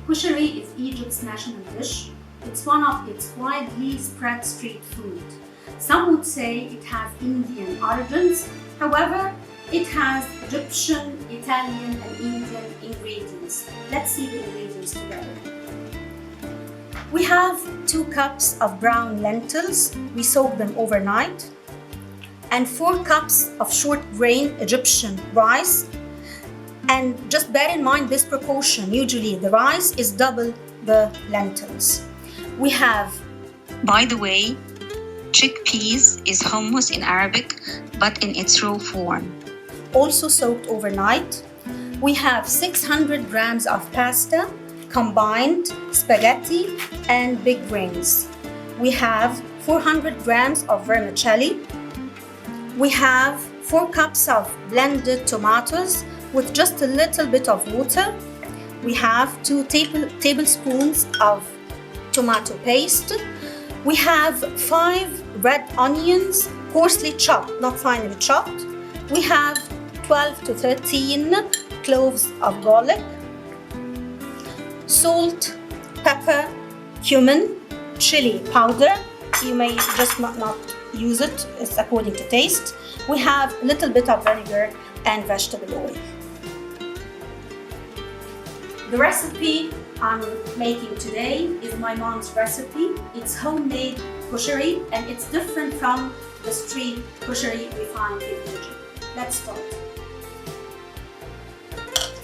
Koshary is Egypt's national dish. It's one of its widely spread street food. Some would say it has Indian origins. However, it has Egyptian, Italian, and Indian ingredients. Let's see the ingredients together. We have 2 cups of brown lentils. We soak them overnight. And 4 cups of short grain Egyptian rice. And just bear in mind this proportion. Usually the rice is double the lentils. We have, by the way, chickpeas is hummus in Arabic, but in its raw form. Also soaked overnight. We have 600 grams of pasta, combined spaghetti and big grains. We have 400 grams of vermicelli. We have 4 cups of blended tomatoes with just a little bit of water. We have 2 tablespoons of tomato paste. We have 5 red onions, coarsely chopped, not finely chopped. We have 12 to 13 cloves of garlic, salt, pepper, cumin, chili powder. You may just not use it, it's according to taste. We have a little bit of vinegar and vegetable oil. The recipe I'm making today is my mom's recipe. It's homemade koshary and it's different from the street koshary we find in Egypt. Let's start.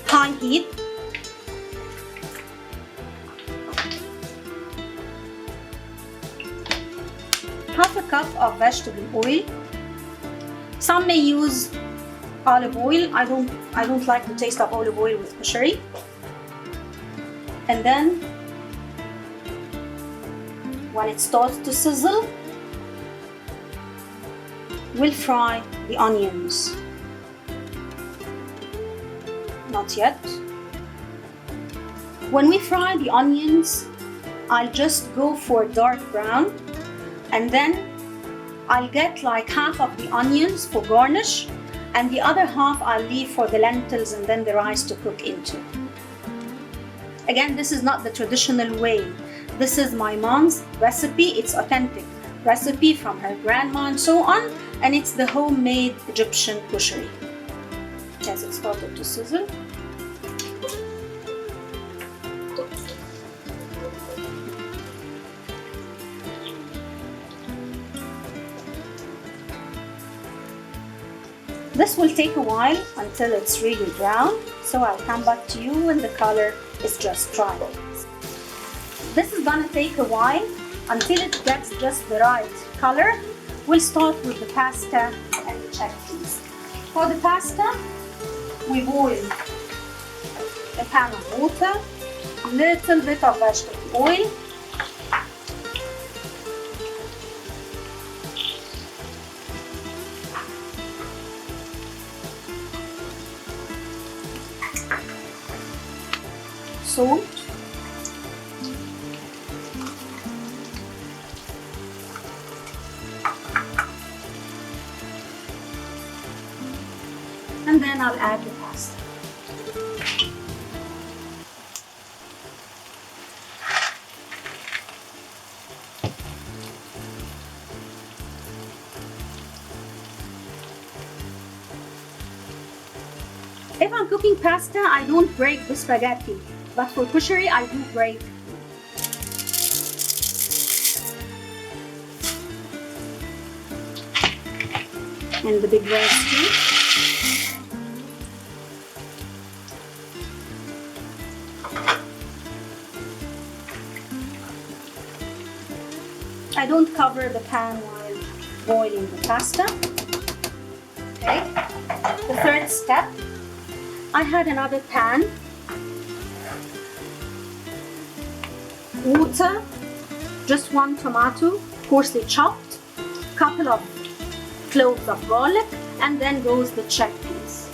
High heat. Half a cup of vegetable oil. Some may use olive oil. I don't like the taste of olive oil with koshary. And then, when it starts to sizzle, we'll fry the onions. Not yet. When we fry the onions, I'll just go for dark brown, and then I'll get like half of the onions for garnish, and the other half I'll leave for the lentils and then the rice to cook into. Again, this is not the traditional way. This is my mom's recipe. It's authentic recipe from her grandma and so on, and it's the homemade Egyptian koshary. As it started to sizzle. This will take a while until it's really brown, so I'll come back to you when the color is just right. This is gonna take a while until it gets just the right color. We'll start with the pasta and the chickpeas. For the pasta, we boil a pan of water, a little bit of vegetable oil, salt, and then I'll add the pasta. If I'm cooking pasta, I don't break the spaghetti. But for koshary, I do break. And the big rice too. I don't cover the pan while boiling the pasta. Okay. The third step, I had another pan. Water, just 1 tomato, coarsely chopped, couple of cloves of garlic, and then goes the chickpeas.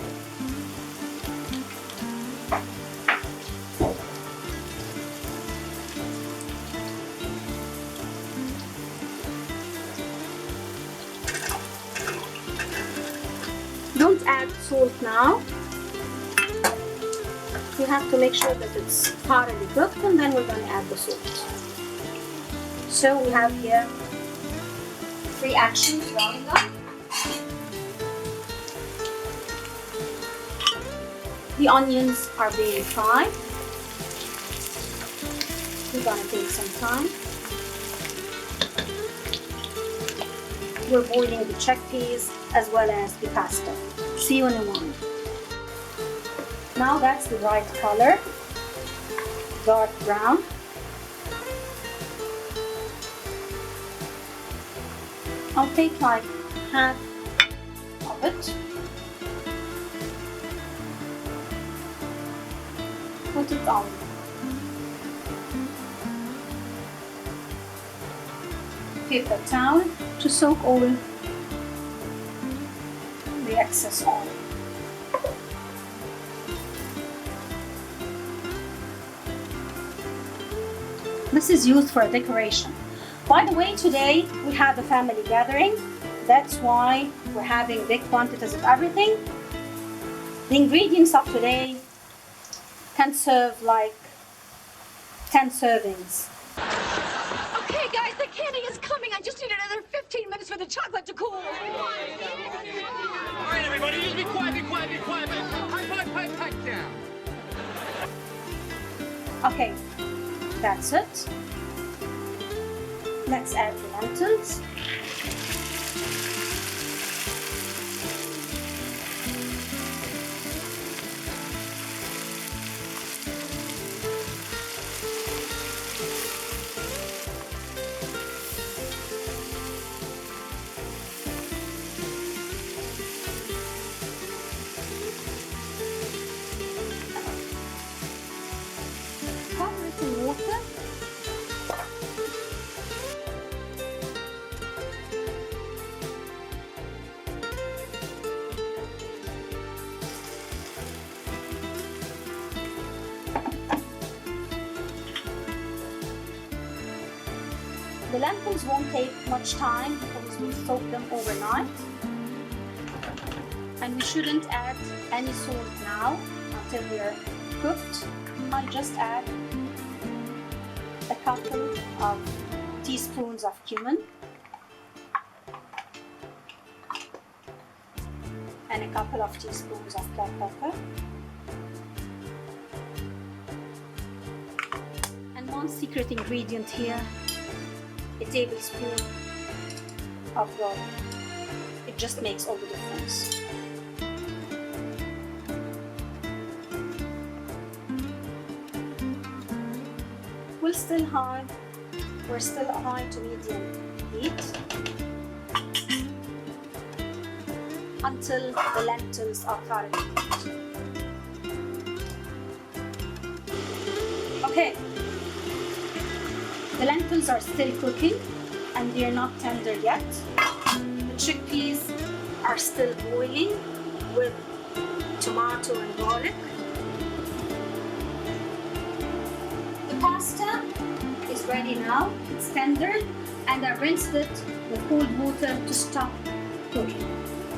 Don't add salt now. You have to make sure that it's thoroughly cooked, and then we're going to add the salt. So we have here 3 actions rounding up. The onions are being fried. We're going to take some time. We're boiling the chickpeas as well as the pasta. See you in a moment. Now that's the right color, dark brown. I'll take like half of it. Put it on. Paper towel to soak all the excess oil. This is used for decoration. By the way, today we have a family gathering. That's why we're having big quantities of everything. The ingredients of today can serve like 10 servings. Okay, guys, the candy is coming. I just need another 15 minutes for the chocolate to cool. All right, everybody, just be quiet, be quiet, be quiet. Pipe down. Okay, that's it. Let's add the lentils. Cover it in water. The lentils won't take much time because we soak them overnight. And we shouldn't add any salt now until they're cooked. I just add a couple of teaspoons of cumin and a couple of teaspoons of black pepper and one secret ingredient here, a tablespoon of garlic. It just makes all the difference. We're still high to medium heat until the lentils are thoroughly cooked. Okay, the lentils are still cooking and they're not tender yet. The chickpeas are still boiling with tomato and garlic. The pasta is ready now. It's tender, and I rinsed it with cold water to stop cooking,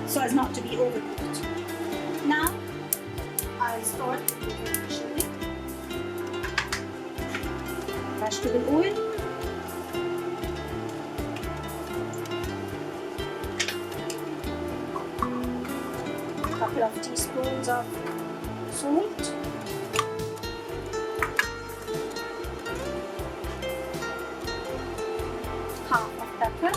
so as not to be overcooked. Now I'll start with the vermicelli. Vegetable oil, a couple of teaspoons of salt, half of pepper,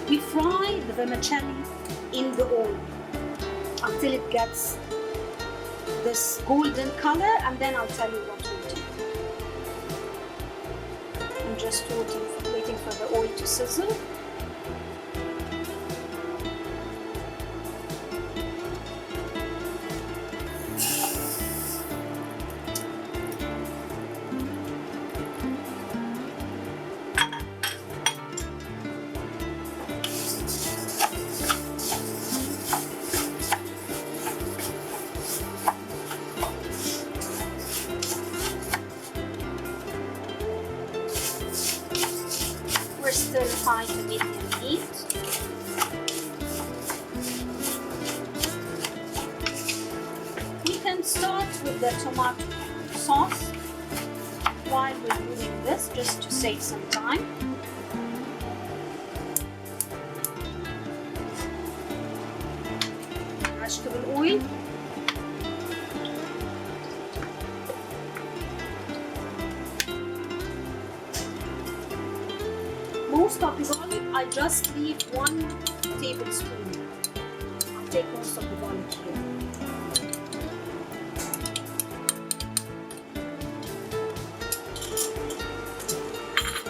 we fry the vermicelli in the oil until it gets this golden color, and then I'll tell you what we'll do. I'm just waiting for the oil to sizzle. Still high to medium heat. tomato sauce while we're doing this, just to save some time. Vegetable oil. Most of the garlic, I just leave 1 tablespoon. I'll take most of the garlic here.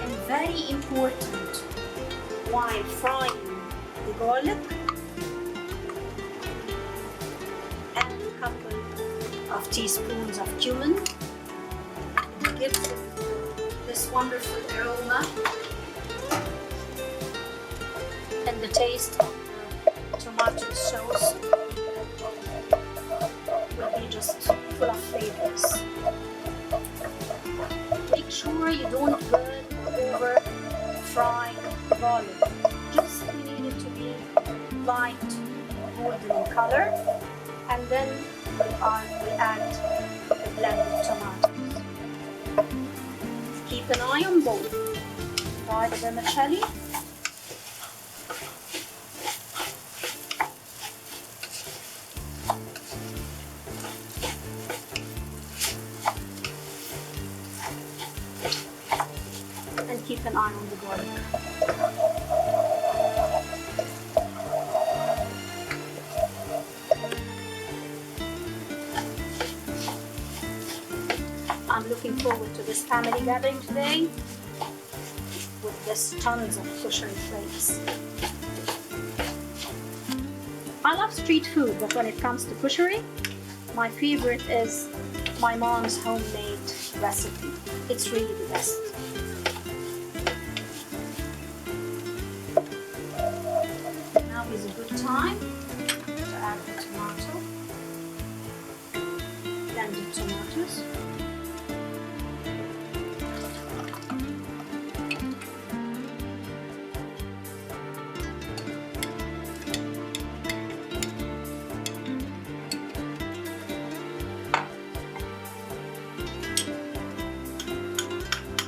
And very important, while frying the garlic, add a couple of teaspoons of cumin. It gives it this wonderful aroma and the taste of the tomato sauce will be just full of flavors. Make sure you don't burn or over fry garlic. Just we need it to be light golden in color, and then we add the blended tomatoes. Keep an eye on both. Fry the vermicelli. And keep an eye on the garlic. I'm looking forward to this family gathering today with this tons of Koshary flakes. I love street food, but when it comes to Koshary, my favorite is my mom's homemade recipe. It's really the best. Now is a good time to add the tomato, blended tomatoes.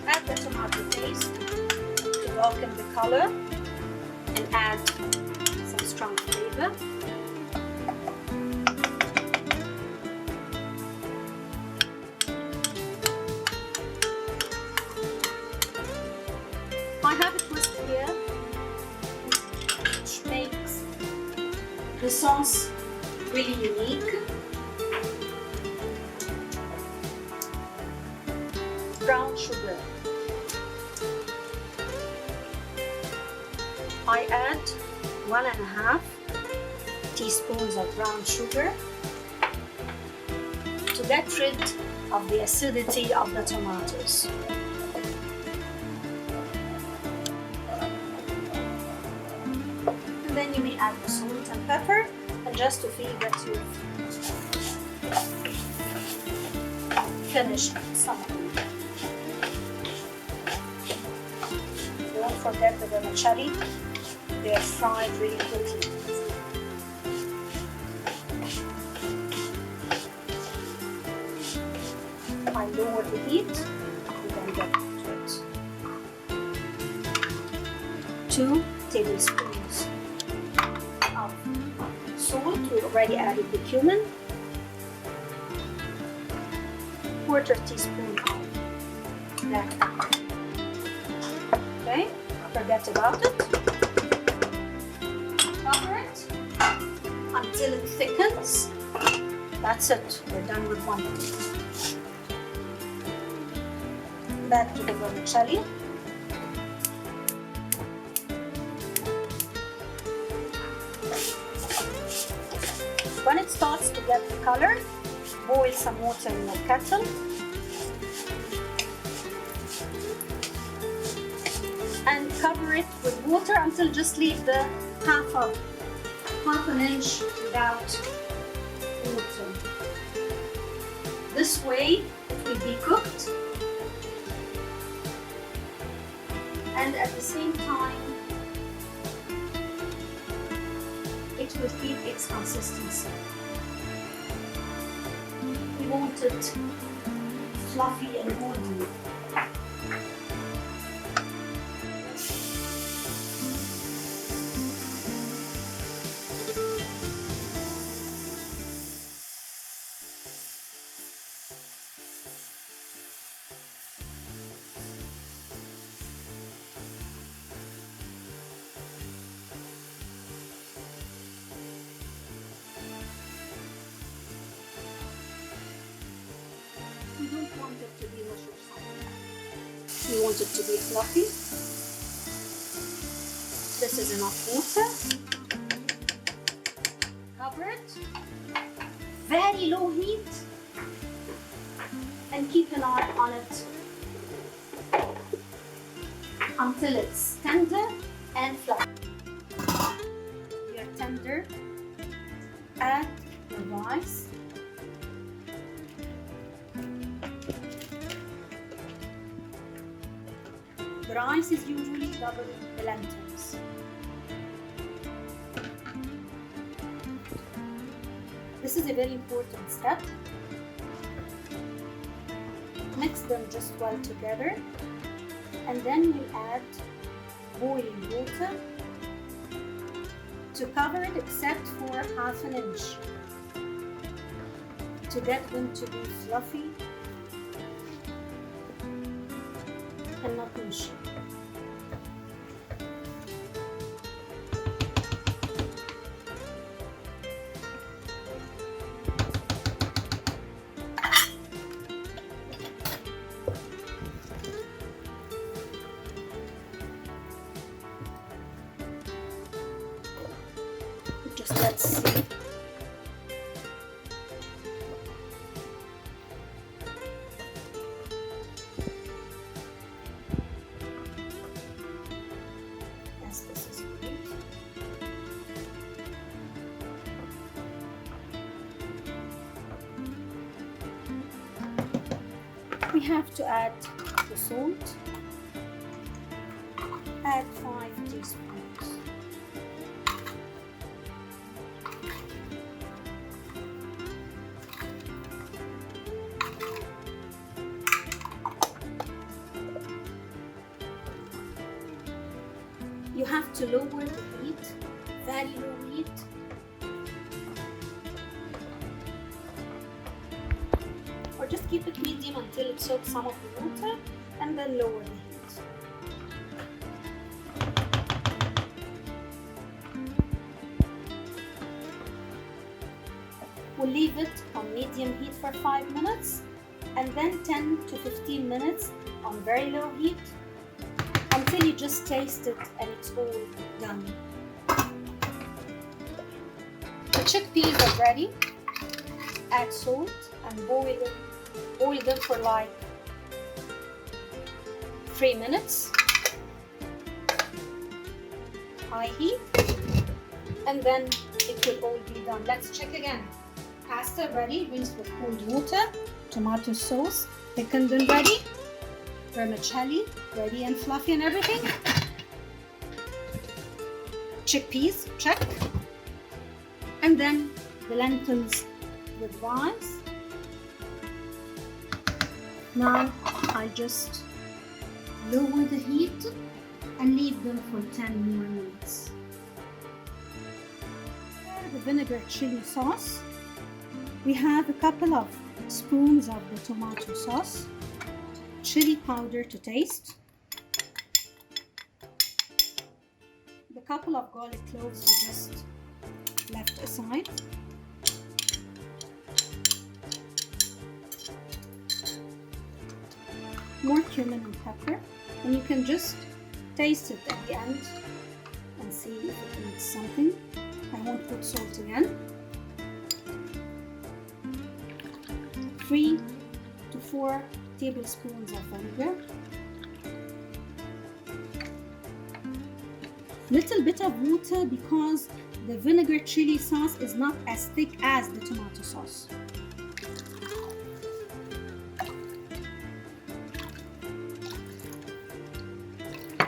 Add the tomato paste to darken the color and add some strong flavor. I have a twist here which makes the sauce really unique. Brown sugar. I add 1.5 teaspoons of brown sugar to get rid of the acidity of the tomatoes. And then you may add the salt and pepper, and just to feel that you've finished some of them. Don't forget the vermicelli. They are fried really quickly. I lower the heat and then get to it. 2 tablespoons of salt. We already added the cumin. 1/4 teaspoon of black pepper. Okay, forget about it. Cover it until it thickens. That's it. We're done with one. Back to the vermicelli. When it starts to get the color, boil some water in the kettle. And cover it with water until just leave the half an inch without water. This way it will be cooked, and at the same time it will keep its consistency. We want it fluffy and golden. We don't want it to be mush or something. We want it to be fluffy. This is enough water. Cover it. Very low heat. And keep an eye on it until it's tender and fluffy. We are tender. Add the rice. The rice is usually double the lentils. This is a very important step. Mix them just well together, and then we'll add boiling water to cover it except for half an inch to get them to be fluffy and not mushy. Just let's see. Yes, this is great. We have to add the salt. Add 5 teaspoons. You have to lower the heat, very low heat. Or just keep it medium until it soaks some of the water and then lower the heat. We'll leave it on medium heat for 5 minutes and then 10 to 15 minutes on very low heat until you just taste it and it's all done. The chickpeas are ready. Add salt and boil them for like 3 minutes. High heat, and then it will all be done. Let's check again. Pasta ready, rinsed with cold water. Tomato sauce thickened and ready. Vermicelli ready and fluffy and everything. Chickpeas, check. And then the lentils with rice. Now I just lower the heat and leave them for 10 more minutes. The vinegar chili sauce. We have a couple of spoons of the tomato sauce, chili powder to taste, the couple of garlic cloves we just left aside, more cumin and pepper, and you can just taste it at the end and see if it needs something. I won't put salt again. 3 to 4 tablespoons of vinegar, little bit of water because the vinegar chili sauce is not as thick as the tomato sauce.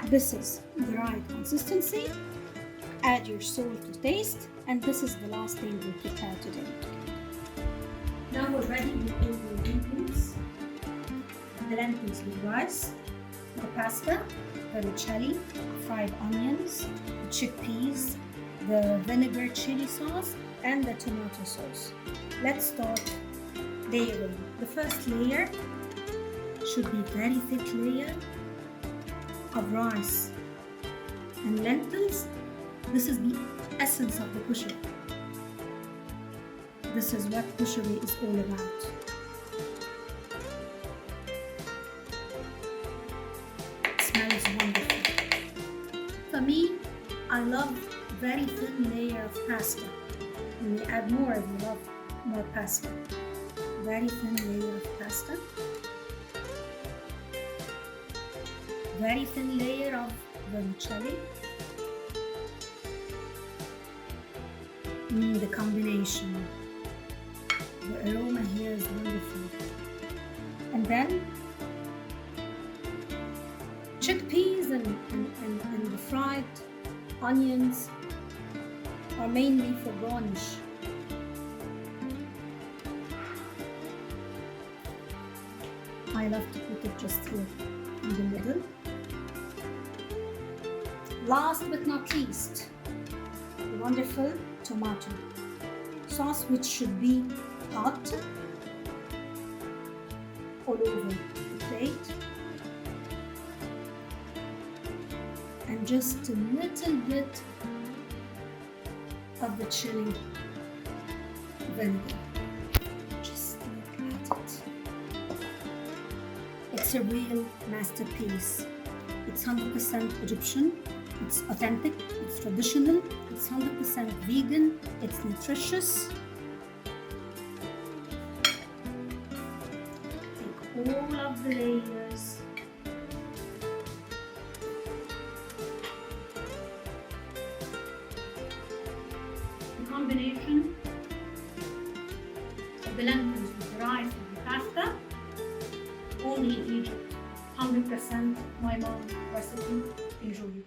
This is the right consistency. Add your salt to taste, and this is the last thing we prepare today. Now we're ready with all the ingredients. The lentils with rice, the pasta, the vermicelli, fried onions, the chickpeas, the vinegar chili sauce, and the tomato sauce. Let's start layering. The first layer should be very thick layer of rice and lentils. This is the essence of the koshary. This is what koshary is all about. It smells wonderful. For me, I love very thin layer of pasta. You may add more if you love more pasta. Very thin layer of pasta. Very thin layer of vermicelli. The combination. The aroma here is wonderful. And then chickpeas and the fried onions are mainly for garnish. I love to put it just here in the middle. Last but not least, the wonderful tomato sauce, which should be hot all over the plate, and just a little bit of the chili vinegar. Just look at it. It's a real masterpiece. It's 100% Egyptian, it's authentic, it's traditional, it's 100% vegan, it's nutritious. Take all of the layers. The combination of the lentils with the rice and the pasta, only in Egypt. 100% my mom's recipe. Enjoy it.